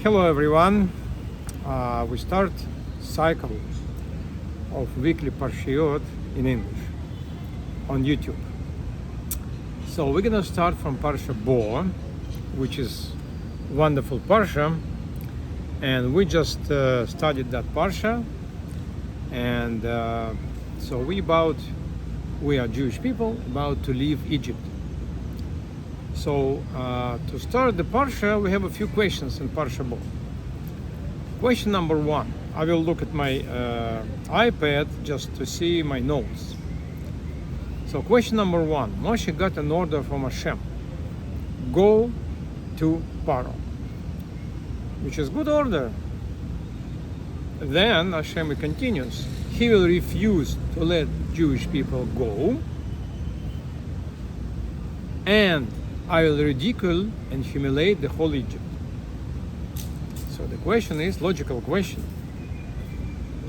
Hello everyone. We start cycle of weekly Parshiot in English on YouTube. So we're gonna start from Parsha Bo, which is wonderful Parsha, and we just studied that Parsha, and so we are Jewish people about to leave Egypt. So to start the Parsha, we have a few questions in Parsha Bo. Question number one. I will look at my iPad just to see my notes. So question number one. Moshe got an order from Hashem. Go to Paro. Which is good order. Then Hashem continues. He will refuse to let Jewish people go. And I will ridicule and humiliate the whole Egypt. So the question is, logical question.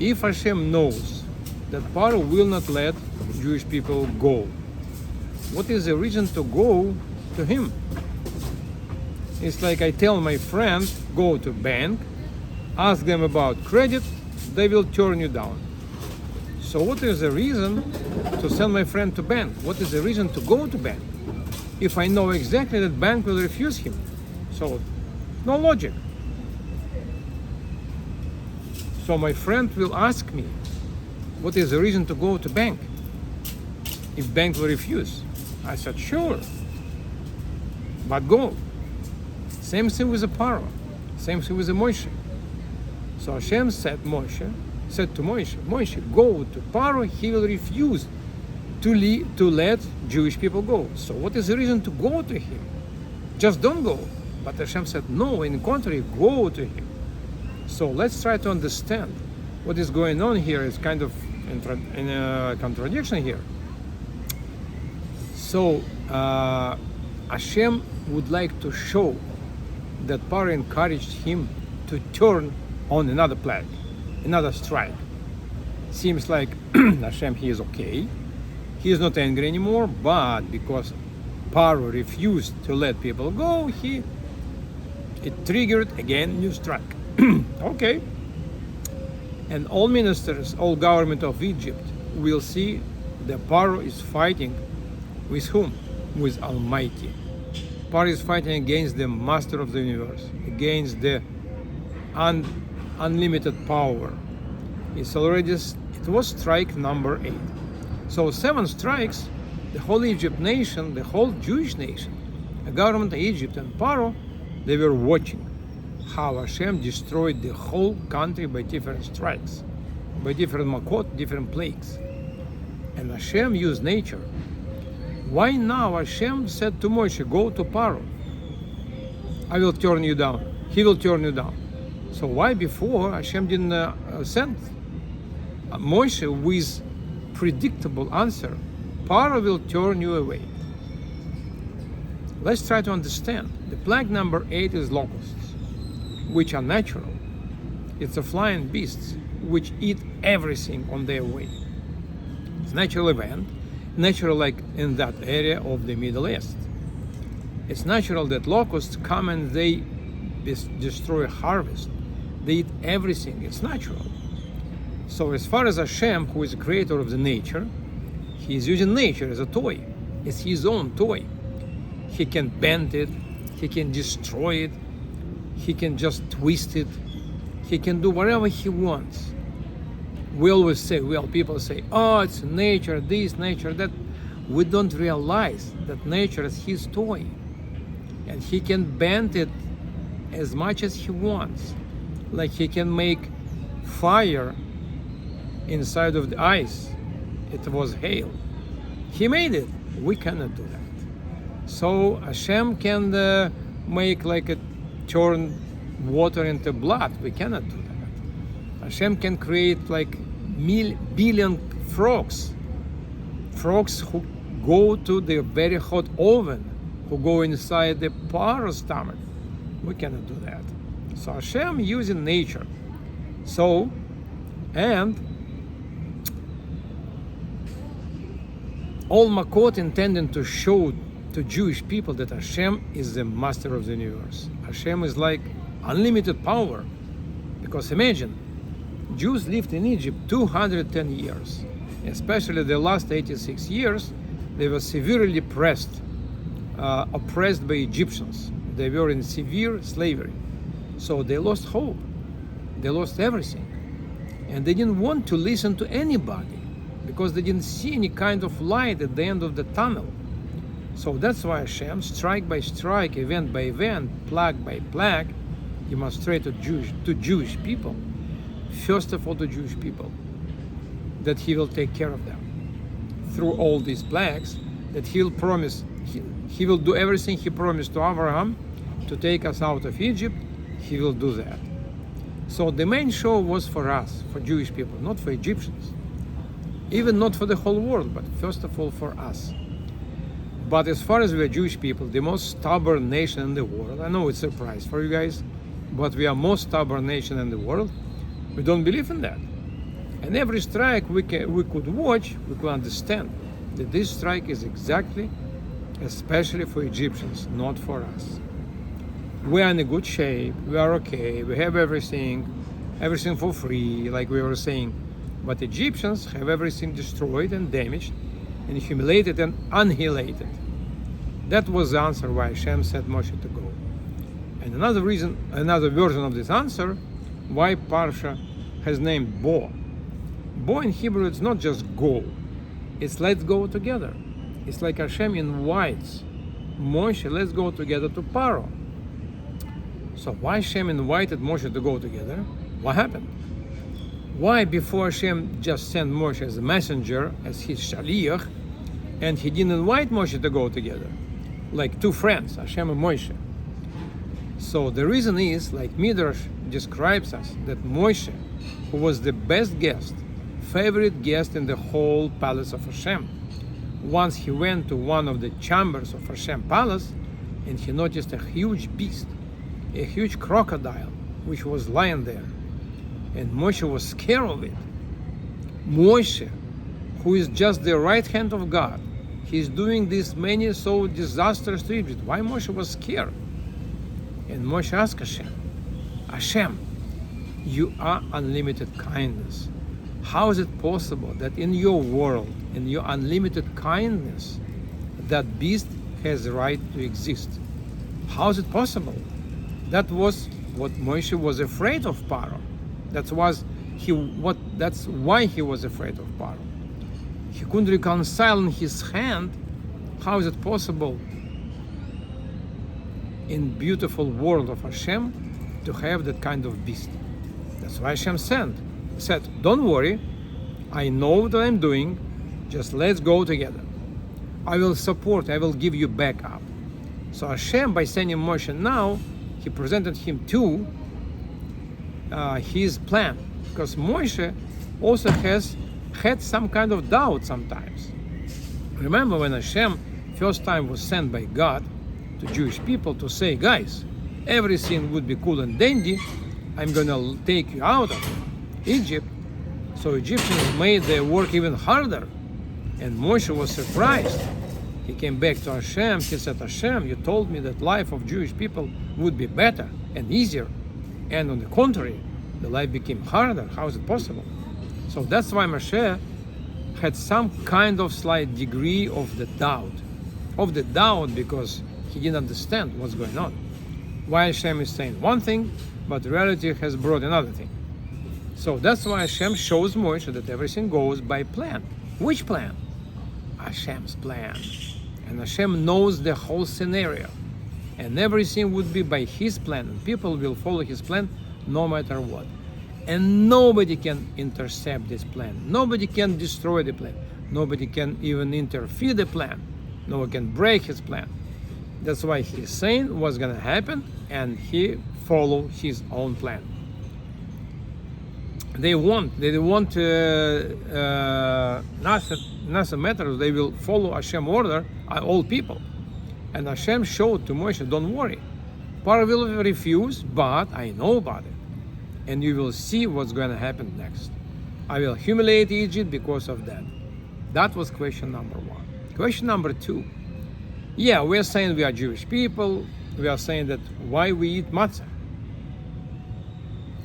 If Hashem knows that Paro will not let Jewish people go, what is the reason to go to him? It's like I tell my friend, go to bank, ask them about credit, they will turn you down. So what is the reason to send my friend to bank? What is the reason to go to bank? If I know exactly that bank will refuse him. So, no logic. So my friend will ask me, what is the reason to go to bank? If bank will refuse. I said, sure, but go. Same thing with the Paro. Same thing with the Moshe. So Hashem said to Moshe, go to Paro, he will refuse to let Jewish people go. So what is the reason to go to him? Just don't go. But Hashem said, no, in the contrary, go to him. So let's try to understand what is going on here. It's kind of in a contradiction here. So Hashem would like to show that Paro encouraged him to turn on another plague, another strike. Seems like Hashem, he is okay. He is not angry anymore, but because Paro refused to let people go, it triggered again new strike. Okay. And all ministers, all government of Egypt will see that Paro is fighting with whom? With Almighty. Paro is fighting against the master of the universe, against the unlimited power. It was strike number 8. So 7 strikes, the whole Egypt nation, the whole Jewish nation, the government of Egypt and Paro, they were watching how Hashem destroyed the whole country by different strikes, by different makot, different plagues. And Hashem used nature. Why now Hashem said to Moshe, go to Paro. I will turn you down. He will turn you down. So why before Hashem didn't send Moshe with predictable answer? Paro will turn you away. Let's try to understand. The plague number 8 is locusts, which are natural. It's a flying beasts which eat everything on their way. It's a natural event, natural like in that area of the Middle East. It's natural that locusts come and they destroy harvest. They eat everything. It's natural. So as far as Hashem, who is the creator of the nature, he is using nature as a toy. It's his own toy. He can bend it, he can destroy it, he can just twist it, he can do whatever he wants. We always say, people say, oh, it's nature, this, nature, that. We don't realize that nature is his toy. And he can bend it as much as he wants. Like he can make fire inside of the ice. It was hail. He made it. We cannot do that. So Hashem can make like a turn water into blood. We cannot do that. Hashem can create like billion frogs who go to the very hot oven, who go inside the Paro's stomach. We cannot do that. So Hashem using nature. So, and all Makot intended to show to Jewish people that Hashem is the master of the universe. Hashem is like unlimited power. Because imagine, Jews lived in Egypt 210 years. Especially the last 86 years, they were severely oppressed by Egyptians. They were in severe slavery. So they lost hope. They lost everything. And they didn't want to listen to anybody because they didn't see any kind of light at the end of the tunnel. So that's why Hashem, strike by strike, event by event, plague by plague, demonstrated to Jewish people, first of all to Jewish people, that he will take care of them. Through all these plagues, that he'll promise, he will do everything he promised to Abraham to take us out of Egypt, he will do that. So the main show was for us, for Jewish people, not for Egyptians. Even not for the whole world, but first of all for us. But as far as we are Jewish people, the most stubborn nation in the world, I know it's a surprise for you guys, but we are most stubborn nation in the world. We don't believe in that. And every strike we could watch, we could understand that this strike is exactly, especially for Egyptians, not for us. We are in a good shape, we are okay, we have everything for free, like we were saying. But Egyptians have everything destroyed and damaged and humiliated and annihilated. That was the answer why Hashem said Moshe to go. And another version of this answer, why Parsha has named Bo. Bo in Hebrew, it's not just go, it's let's go together. It's like Hashem invites Moshe, let's go together to Paro. So why Hashem invited Moshe to go together? What happened? Why before Hashem just sent Moshe as a messenger, as his shaliach, and he didn't invite Moshe to go together, like two friends, Hashem and Moshe? So the reason is, like Midrash describes us, that Moshe, who was the best guest, favorite guest in the whole palace of Hashem, once he went to one of the chambers of Hashem palace, and he noticed a huge beast, a huge crocodile, which was lying there. And Moshe was scared of it. Moshe, who is just the right hand of God, he's doing this many so disastrous to Egypt. Why Moshe was scared? And Moshe asked Hashem, you are unlimited kindness. How is it possible that in your world, in your unlimited kindness, that beast has the right to exist? How is it possible? That was what Moshe was afraid of Paro. That's why he was afraid of Paro. He couldn't reconcile in his hand, how is it possible in beautiful world of Hashem to have that kind of beast? That's why Hashem said, don't worry, I know what I'm doing, just let's go together. I will support, I will give you backup. So Hashem, by sending Moshe now, he presented him to his plan, because Moshe also had some kind of doubt sometimes. Remember when Hashem first time was sent by God to Jewish people to say, guys, everything would be cool and dandy, I'm gonna take you out of Egypt. So Egyptians made their work even harder, and Moshe was surprised. He came back to Hashem, he said, Hashem, you told me that life of Jewish people would be better and easier, and on the contrary, the life became harder. How is it possible? So that's why Moshe had some kind of slight degree of the doubt, because he didn't understand what's going on. Why Hashem is saying one thing, but reality has brought another thing. So that's why Hashem shows Moshe that everything goes by plan. Which plan? Hashem's plan. And Hashem knows the whole scenario. And everything would be by his plan. And people will follow his plan no matter what. And nobody can intercept this plan. Nobody can destroy the plan. Nobody can even interfere the plan. No one can break his plan. That's why he's saying what's going to happen, and he follow his own plan. They want nothing matters. They will follow Hashem order, all people. And Hashem showed to Moshe, don't worry. Paro will refuse, but I know about it. And you will see what's going to happen next. I will humiliate Egypt because of that. That was question number one. Question number two. Yeah, we are saying we are Jewish people. We are saying that why we eat matzah.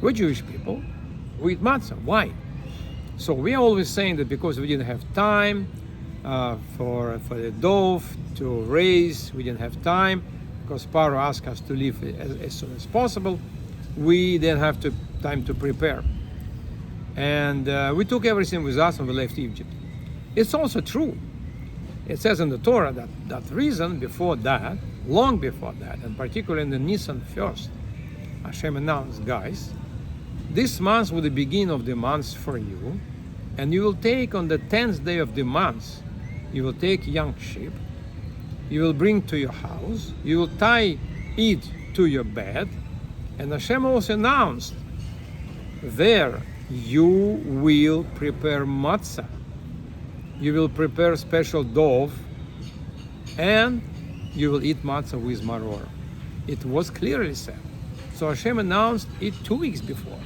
We're Jewish people. We eat matzah. Why? So we are always saying that because we didn't have time for the dove to raise, we didn't have time because Paro asked us to leave as soon as possible. We didn't have time to prepare. And we took everything with us and we left Egypt. It's also true. It says in the Torah that reason before that, long before that, and particularly in the Nisan 1st, Hashem announced, guys, this month will be the beginning of the months for you, and you will take on the 10th day of the month, you will take young sheep, you will bring to your house, you will tie it to your bed, and Hashem also announced, there you will prepare matzah. You will prepare special dove, and you will eat matzah with maror. It was clearly said. So Hashem announced it 2 weeks before.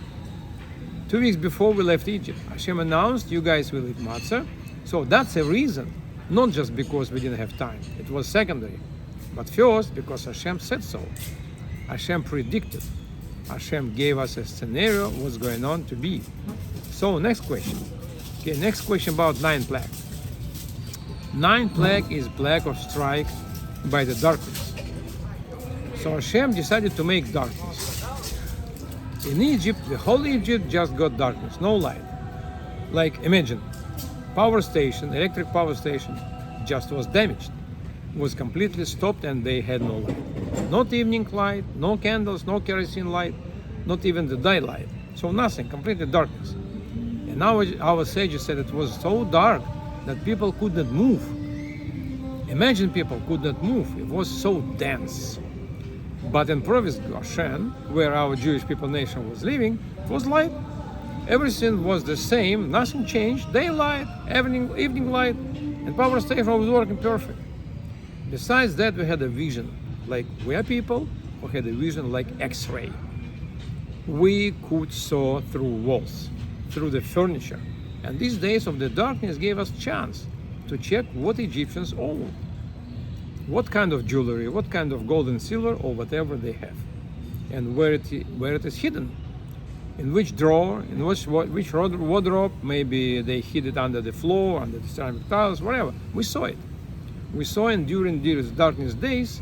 2 weeks before we left Egypt. Hashem announced, you guys will eat matzah. So that's a reason, not just because we didn't have time. It was secondary. But first, because Hashem said so. Hashem predicted. Hashem gave us a scenario what's going on to be. So next question. Okay, next question about 9 plague. 9 plague is plague of strike by the darkness. So Hashem decided to make darkness. In Egypt, the whole Egypt just got darkness, no light. Like imagine, power station, electric power station, just was damaged, was completely stopped, and they had no light. Not evening light, no candles, no kerosene light, not even the daylight. So nothing, completely darkness. And our sages said it was so dark that people could not move. Imagine people could not move. It was so dense. But in province Goshen, where our Jewish people nation was living, it was light. Everything was the same, nothing changed. Daylight, evening light, and power station was working perfect. Besides that, we had a vision, like we are people who had a vision like X-ray. We could saw through walls, through the furniture. And these days of the darkness gave us chance to check what Egyptians own, what kind of jewelry, what kind of gold and silver, or whatever they have, and where it is hidden, in which drawer, in which wardrobe. Maybe they hid it under the floor, under the ceramic tiles, whatever. We saw it. We saw it during these darkness days.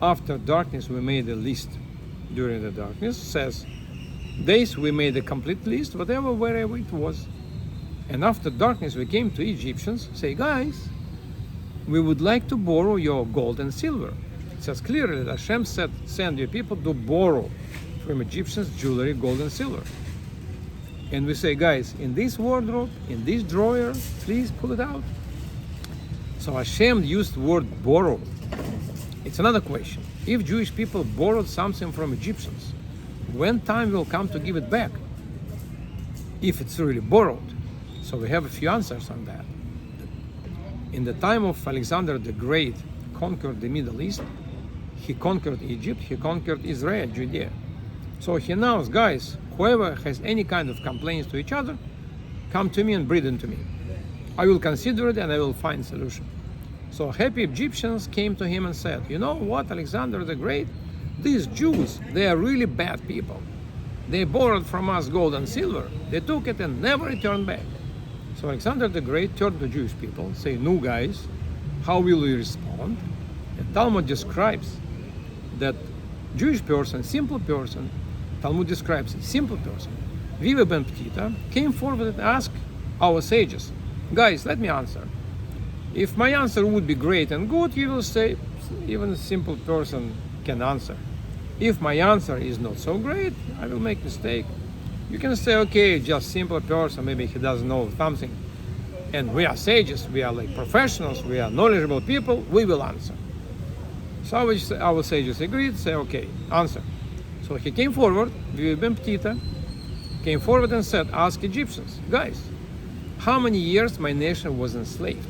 After darkness, we made a list. During the darkness, says days we made a complete list, wherever it was. And after darkness, we came to Egyptians, say, guys, we would like to borrow your gold and silver. It says clearly that Hashem said, send your people to borrow from Egyptians jewelry, gold and silver. And we say, guys, in this wardrobe, in this drawer, please pull it out. So Hashem used the word borrow. It's another question. If Jewish people borrowed something from Egyptians, when time will come to give it back? If it's really borrowed. So we have a few answers on that. In the time of Alexander the Great conquered the Middle East, he conquered Egypt, he conquered Israel, Judea. So he announced, guys, whoever has any kind of complaints to each other, come to me and breathe into me. I will consider it and I will find solution. So happy Egyptians came to him and said, you know what, Alexander the Great, these Jews, they are really bad people. They borrowed from us gold and silver. They took it and never returned back. So Alexander the Great turned to Jewish people, say, no guys, how will we respond? And Talmud describes that Jewish person, simple person, Talmud describes a simple person, Viva ben Ptita, came forward and asked our sages, guys, let me answer. If my answer would be great and good, you will say, even a simple person can answer. If my answer is not so great, I will make mistake. You can say, okay, just simple person, maybe he doesn't know something. And we are sages, we are like professionals, we are knowledgeable people, we will answer. So our sages agreed, say, okay, answer. So he came forward, Viva ben Ptita, came forward and said, ask Egyptians, guys, how many years my nation was enslaved?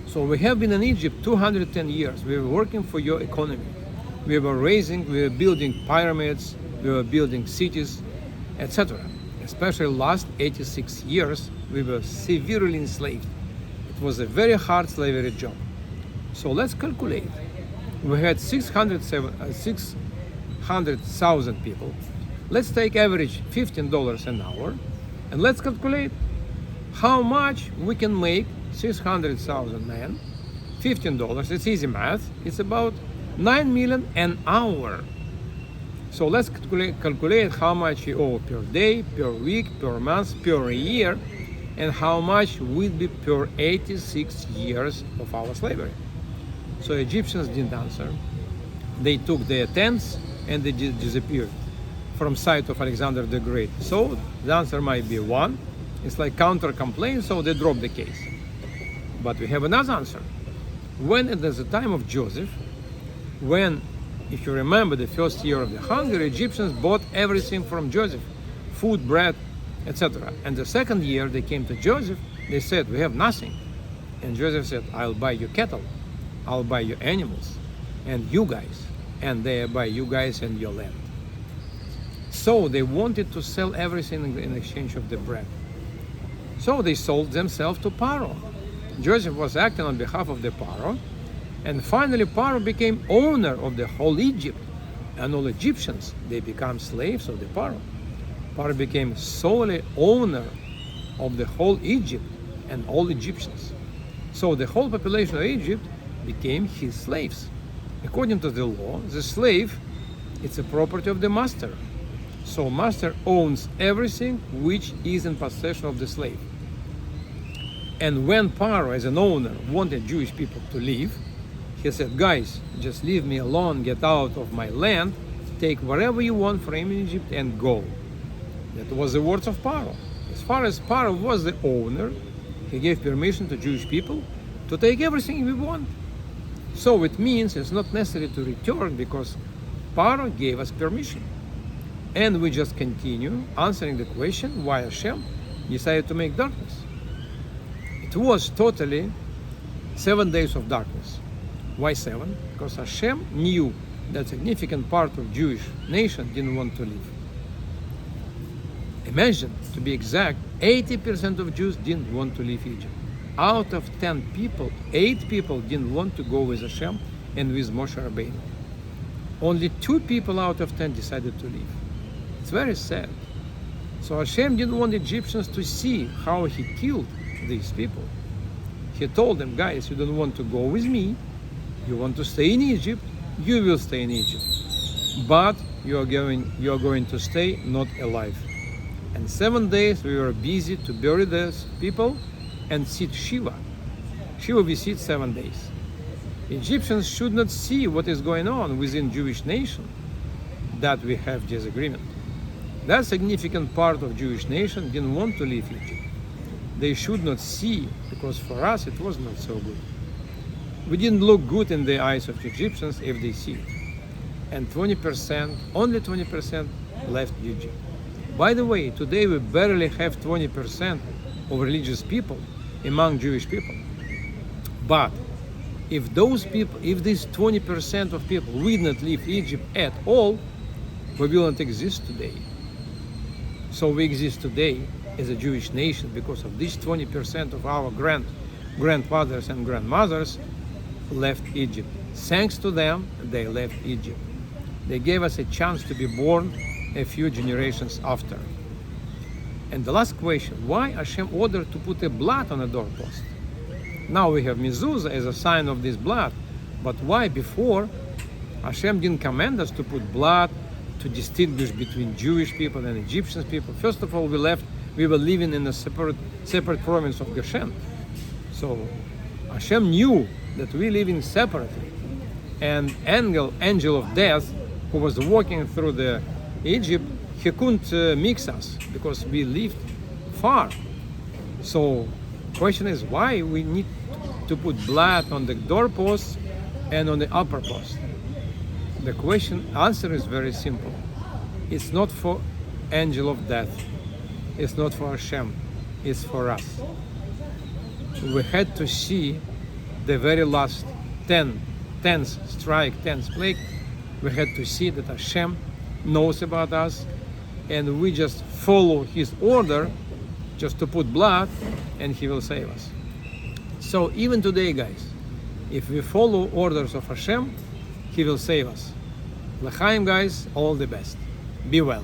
So we have been in Egypt 210 years. We were working for your economy. We were building pyramids, we were building cities, etc. Especially last 86 years, we were severely enslaved. It was a very hard slavery job. So let's calculate. We had 600,000 people let's take average $15 an hour, and let's calculate how much we can make 600,000 men. $15, it's easy math, it's about 9 million an hour. So let's calculate how much you owe per day, per week, per month, per year, and how much will be per 86 years of our slavery. So Egyptians didn't answer. They took their tents and they disappeared from sight of Alexander the Great. So the answer might be 1. It's like counter-complaint, so they dropped the case. But we have another answer. When it is the time of Joseph, when, if you remember, the first year of the hunger, Egyptians bought everything from Joseph, food, bread, etc. And the second year they came to Joseph, they said, we have nothing. And Joseph said, I'll buy you cattle, I'll buy you animals, and you guys, and they buy you guys and your land. So they wanted to sell everything in exchange of the bread. So they sold themselves to Pharaoh. Joseph was acting on behalf of the Pharaoh, and finally Pharaoh became owner of the whole Egypt, and all Egyptians, they become slaves of the Pharaoh. Pharaoh became solely owner of the whole Egypt and all Egyptians. So the whole population of Egypt became his slaves. According to the law, the slave, it's a property of the master. So master owns everything which is in possession of the slave. And when Pharaoh, as an owner, wanted Jewish people to leave, he said, guys, just leave me alone, get out of my land, take whatever you want from Egypt and go. That was the words of Pharaoh. As far as Pharaoh was the owner, he gave permission to Jewish people to take everything we want. So it means it's not necessary to return because Pharaoh gave us permission. And we just continue answering the question why Hashem decided to make darkness. It was totally 7 days of darkness. Why 7? Because Hashem knew that a significant part of Jewish nation didn't want to leave. Imagine, to be exact, 80% of Jews didn't want to leave Egypt. Out of 10 people, 8 people didn't want to go with Hashem and with Moshe Rabbeinu. Only 2 people out of 10 decided to leave. It's very sad. So Hashem didn't want Egyptians to see how he killed these people. He told them, guys, you don't want to go with me, you want to stay in Egypt, you will stay in Egypt. But you are going to stay not alive. And 7 days we were busy to bury these people and sit Shiva. Shiva we sit 7 days. Egyptians should not see what is going on within Jewish nation, that we have disagreement. That significant part of Jewish nation didn't want to leave Egypt. They should not see, because for us it was not so good. We didn't look good in the eyes of Egyptians if they see it. And 20%, only 20% left Egypt. By the way, today we barely have 20% of religious people among Jewish people. But if those people, if these 20% of people will not leave Egypt at all, we will not exist today. So we exist today as a Jewish nation because of these 20% of our grandfathers and grandmothers left Egypt. Thanks to them, they left Egypt. They gave us a chance to be born a few generations after. And the last question, why Hashem ordered to put a blood on a doorpost? Now we have mezuzah as a sign of this blood, but why before Hashem didn't command us to put blood to distinguish between Jewish people and Egyptian people? First of all, we were living in a separate province of Goshen. So Hashem knew that we living separately, and angel of death, who was walking through the Egypt, he couldn't mix us because we lived far. So question is why we need to put blood on the doorpost and on the upper post. The answer is very simple. It's not for angel of death. It's not for Hashem. It's for us. We had to see the very last 10th plague. We had to see that Hashem knows about us, and we just follow his order just to put blood, and he will save us. So even today, guys, if we follow orders of Hashem, he will save us. L'chaim, guys, all the best. Be well.